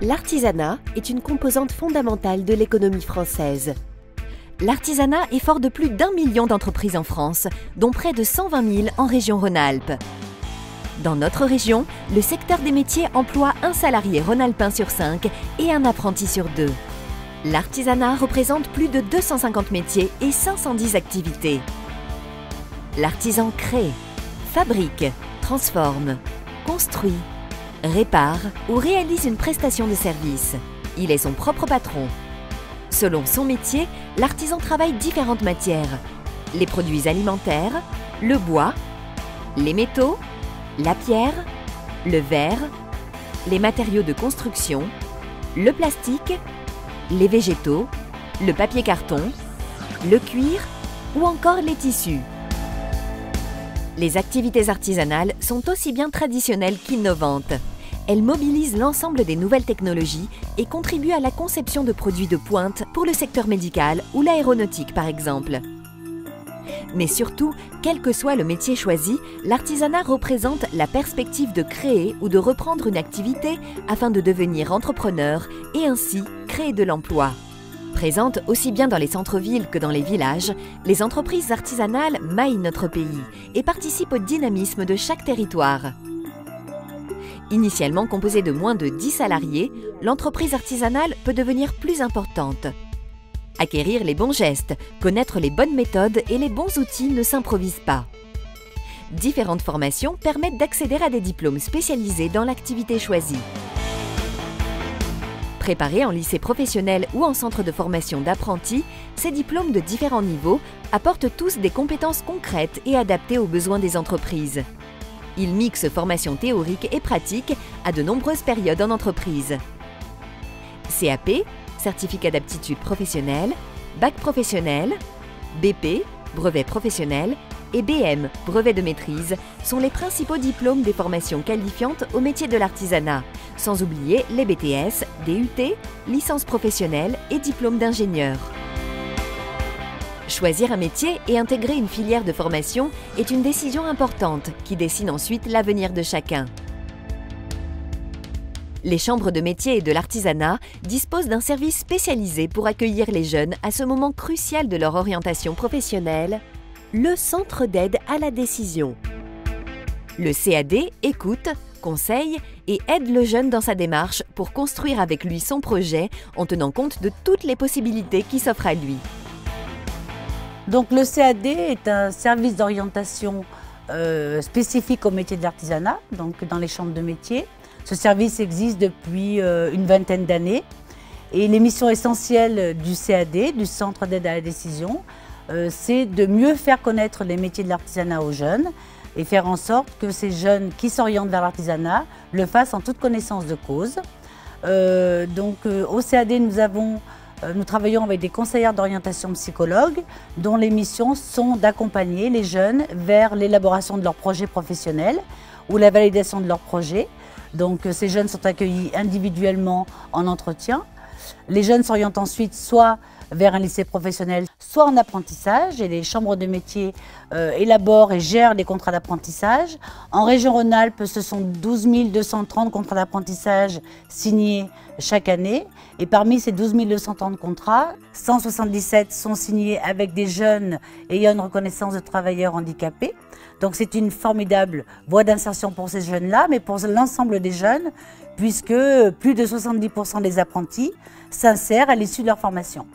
L'artisanat est une composante fondamentale de l'économie française. L'artisanat est fort de plus d'1 million d'entreprises en France, dont près de 120 000 en région Rhône-Alpes. Dans notre région, le secteur des métiers emploie un salarié rhône-alpin sur 5 et un apprenti sur 2. L'artisanat représente plus de 250 métiers et 510 activités. L'artisan crée, fabrique, transforme, construit, répare ou réalise une prestation de service. Il est son propre patron. Selon son métier, l'artisan travaille différentes matières. Les produits alimentaires, le bois, les métaux, la pierre, le verre, les matériaux de construction, le plastique, les végétaux, le papier carton, le cuir ou encore les tissus. Les activités artisanales sont aussi bien traditionnelles qu'innovantes. Elles mobilisent l'ensemble des nouvelles technologies et contribuent à la conception de produits de pointe pour le secteur médical ou l'aéronautique par exemple. Mais surtout, quel que soit le métier choisi, l'artisanat représente la perspective de créer ou de reprendre une activité afin de devenir entrepreneur et ainsi créer de l'emploi. Présentes aussi bien dans les centres-villes que dans les villages, les entreprises artisanales maillent notre pays et participent au dynamisme de chaque territoire. Initialement composée de moins de 10 salariés, l'entreprise artisanale peut devenir plus importante. Acquérir les bons gestes, connaître les bonnes méthodes et les bons outils ne s'improvisent pas. Différentes formations permettent d'accéder à des diplômes spécialisés dans l'activité choisie. Préparés en lycée professionnel ou en centre de formation d'apprentis, ces diplômes de différents niveaux apportent tous des compétences concrètes et adaptées aux besoins des entreprises. Ils mixent formation théorique et pratique à de nombreuses périodes en entreprise. CAP, certificat d'aptitude professionnelle, bac professionnel, BP, brevet professionnel et BM, brevet de maîtrise, sont les principaux diplômes des formations qualifiantes au métier de l'artisanat, sans oublier les BTS, DUT, licence professionnelle et diplôme d'ingénieur. Choisir un métier et intégrer une filière de formation est une décision importante qui dessine ensuite l'avenir de chacun. Les chambres de métiers et de l'artisanat disposent d'un service spécialisé pour accueillir les jeunes à ce moment crucial de leur orientation professionnelle, le Centre d'aide à la décision. Le CAD écoute, conseille et aide le jeune dans sa démarche pour construire avec lui son projet en tenant compte de toutes les possibilités qui s'offrent à lui. Donc le CAD est un service d'orientation spécifique au métier de l'artisanat, donc dans les chambres de métiers. Ce service existe depuis une vingtaine d'années et les missions essentielles du CAD, du Centre d'aide à la décision, c'est de mieux faire connaître les métiers de l'artisanat aux jeunes et faire en sorte que ces jeunes qui s'orientent vers l'artisanat le fassent en toute connaissance de cause. Au CAD, nous travaillons avec des conseillères d'orientation psychologues dont les missions sont d'accompagner les jeunes vers l'élaboration de leur projet professionnel ou la validation de leur projet. Donc ces jeunes sont accueillis individuellement en entretien. Les jeunes s'orientent ensuite soit vers un lycée professionnel, soit en apprentissage et les chambres de métiers élaborent et gèrent les contrats d'apprentissage. En région Rhône-Alpes, ce sont 12 230 contrats d'apprentissage signés chaque année et parmi ces 12 230 contrats, 177 sont signés avec des jeunes ayant une reconnaissance de travailleurs handicapés. Donc c'est une formidable voie d'insertion pour ces jeunes-là, mais pour l'ensemble des jeunes, puisque plus de 70% des apprentis s'insèrent à l'issue de leur formation.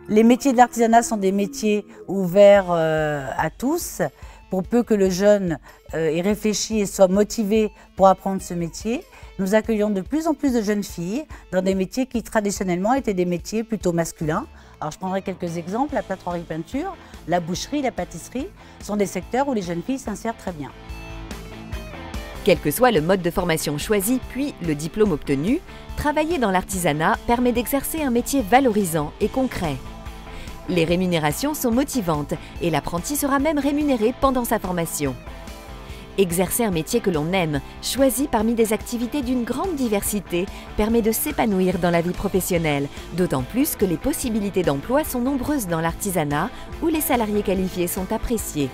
Les métiers de l'artisanat sont des métiers ouverts à tous, pour peu que le jeune ait réfléchi et soit motivé pour apprendre ce métier. Nous accueillons de plus en plus de jeunes filles dans des métiers qui traditionnellement étaient des métiers plutôt masculins. Alors je prendrai quelques exemples, la plâtrerie-peinture, la boucherie, la pâtisserie sont des secteurs où les jeunes filles s'insèrent très bien. Quel que soit le mode de formation choisi puis le diplôme obtenu, travailler dans l'artisanat permet d'exercer un métier valorisant et concret. Les rémunérations sont motivantes et l'apprenti sera même rémunéré pendant sa formation. Exercer un métier que l'on aime, choisi parmi des activités d'une grande diversité, permet de s'épanouir dans la vie professionnelle, d'autant plus que les possibilités d'emploi sont nombreuses dans l'artisanat où les salariés qualifiés sont appréciés.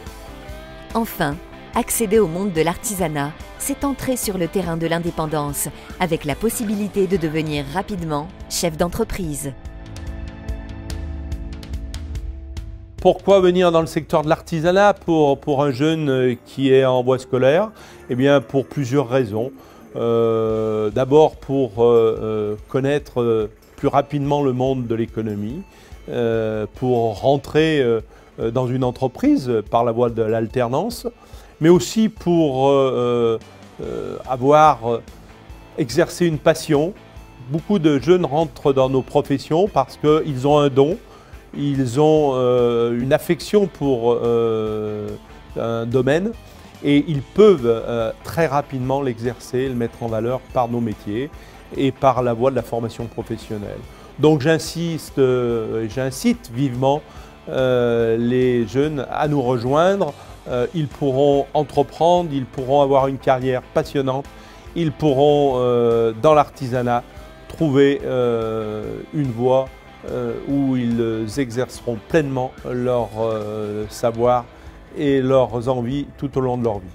Enfin, Accéder au monde de l'artisanat, c'est entrer sur le terrain de l'indépendance, avec la possibilité de devenir rapidement chef d'entreprise. Pourquoi venir dans le secteur de l'artisanat pour un jeune qui est en voie scolaire? Eh bien, pour plusieurs raisons. D'abord pour connaître plus rapidement le monde de l'économie, pour rentrer dans une entreprise par la voie de l'alternance, mais aussi pour avoir exercé une passion. Beaucoup de jeunes rentrent dans nos professions parce qu'ils ont un don, ils ont une affection pour un domaine et ils peuvent très rapidement l'exercer, le mettre en valeur par nos métiers et par la voie de la formation professionnelle. Donc j'incite vivement les jeunes à nous rejoindre. Ils pourront entreprendre, ils pourront avoir une carrière passionnante, ils pourront dans l'artisanat trouver une voie où ils exerceront pleinement leur savoir et leurs envies tout au long de leur vie.